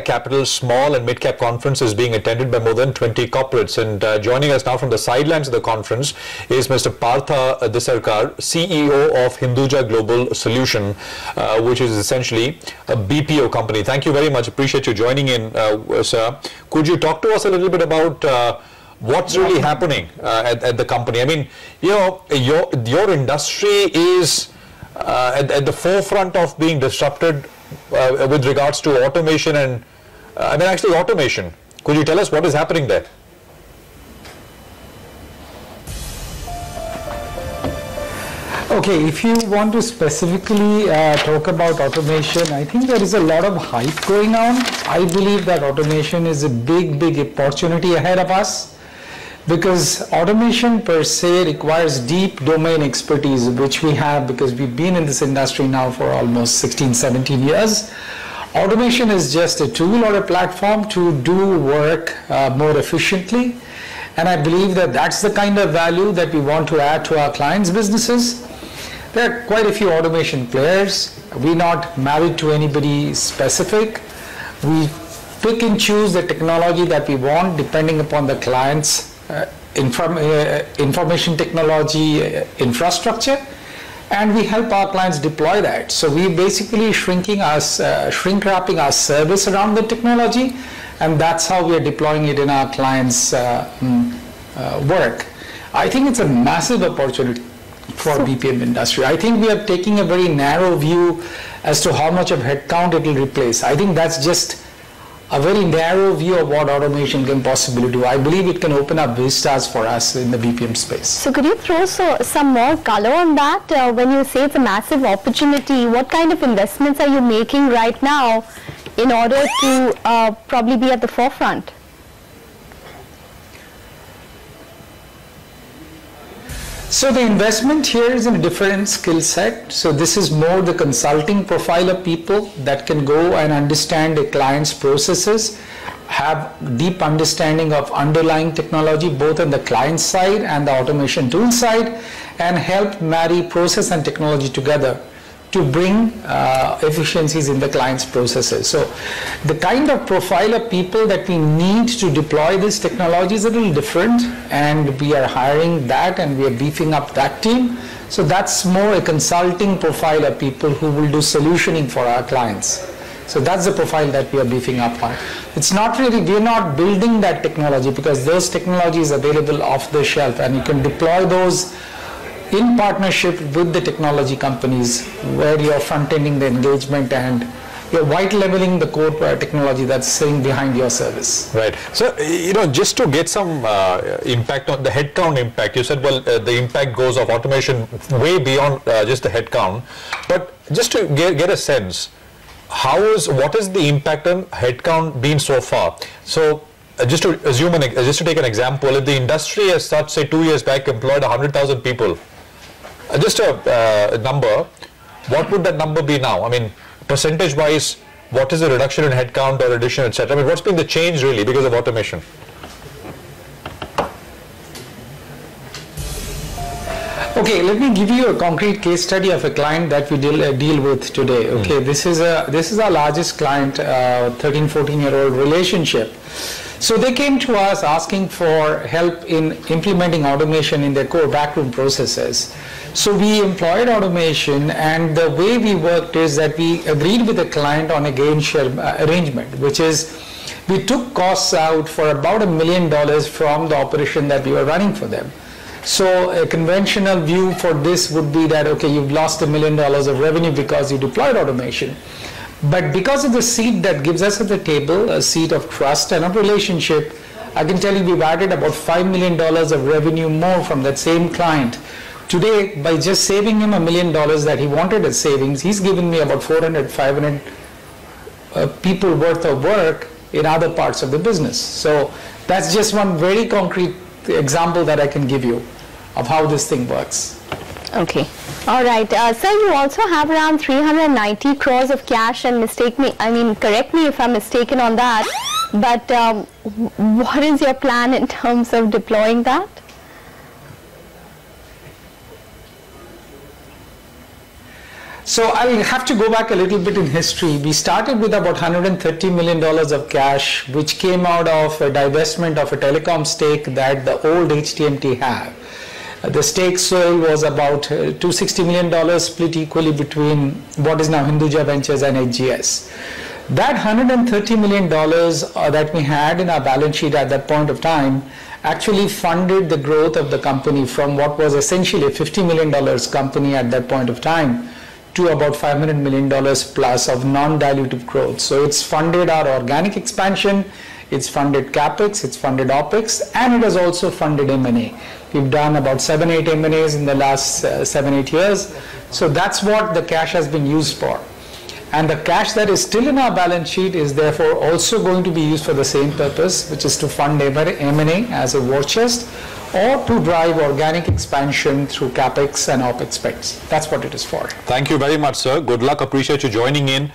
Capital Small and Mid-Cap Conference is being attended by more than 20 corporates, and joining us now from the sidelines of the conference is Mr. Partha Desarkar, CEO of Hinduja Global Solution, which is essentially a BPO company. Thank you very much. Appreciate you joining in, sir. Could you talk to us a little bit about what's really happening at the company? I mean, you know, your industry is at the forefront of being disrupted with regards to automation and actually automation. Could you tell us what is happening there? Okay, if you want to specifically talk about automation, I think there is a lot of hype going on. I believe that automation is a big opportunity ahead of us, because automation per se requires deep domain expertise, which we have because we've been in this industry now for almost 16, 17 years. Automation is just a tool or a platform to do work more efficiently. And I believe that that's the kind of value that we want to add to our clients' businesses. There are quite a few automation players. We're not married to anybody specific. We pick and choose the technology that we want depending upon the client's information technology infrastructure, and we help our clients deploy that. So we basically shrink wrapping our service around the technology, and that's how we are deploying it in our clients' work. I think it's a massive opportunity for BPM industry. I think we are taking a very narrow view as to how much of headcount it will replace. I think that's just a very narrow view of what automation can possibly do. I believe it can open up vistas for us in the BPM space. So could you throw some more color on that? When you say it's a massive opportunity, what kind of investments are you making right now in order to probably be at the forefront? So the investment here is in a different skill set. So this is more the consulting profile of people that can go and understand a client's processes, have deep understanding of underlying technology, both on the client side and the automation tool side, and help marry process and technology together to bring efficiencies in the client's processes. So the kind of profile of people that we need to deploy this technology is a little different, and we are hiring that and we are beefing up that team. So that's more a consulting profile of people who will do solutioning for our clients. So that's the profile that we are beefing up on. It's not really, we're not building that technology, because those technologies are available off the shelf and you can deploy those in partnership with the technology companies, where you're front-ending the engagement and you're white-leveling the core technology that's sitting behind your service. Right. So, you know, just to get some impact on the headcount impact, you said, well, the impact goes of automation way beyond just the headcount. But just to get a sense, what is the impact on headcount been so far? So, just to take an example, if the industry as such, say 2 years back, employed 100,000 people, just a number, what would that number be now? I mean, percentage-wise, what is the reduction in headcount or addition, etc.? I mean, what's been the change really because of automation? Okay, let me give you a concrete case study of a client that we deal with today. Okay, this is our largest client, 13, 14-year-old relationship. So they came to us asking for help in implementing automation in their core backroom processes. So we employed automation, and the way we worked is that we agreed with the client on a gain share arrangement, which is we took costs out for about $1 million from the operation that we were running for them. So a conventional view for this would be that, okay, you've lost $1 million of revenue because you deployed automation. But because of the seat that gives us at the table, a seat of trust and of relationship, I can tell you we've added about $5 million of revenue more from that same client. Today, by just saving him $1 million that he wanted as savings, he's given me about 400, 500 people worth of work in other parts of the business. So that's just one very concrete example that I can give you of how this thing works. Okay. All right. Sir, you also have around 390 crores of cash, and correct me if I'm mistaken on that, but what is your plan in terms of deploying that? So I'll have to go back a little bit in history. We started with about $130 million of cash, which came out of a divestment of a telecom stake that the old HTMT had. The stake sold was about $260 million, split equally between what is now Hinduja Ventures and HGS. That $130 million that we had in our balance sheet at that point of time actually funded the growth of the company from what was essentially a $50 million company at that point of time to about $500 million plus of non-dilutive growth. So it's funded our organic expansion, it's funded CapEx, it's funded OpEx, and it has also funded M&A. We've done about 7-8 M&As in the last 7-8 years. So that's what the cash has been used for. And the cash that is still in our balance sheet is therefore also going to be used for the same purpose, which is to fund M&A as a war chest, or to drive organic expansion through CapEx and OpEx specs. That's what it is for. Thank you very much, sir. Good luck. Appreciate you joining in.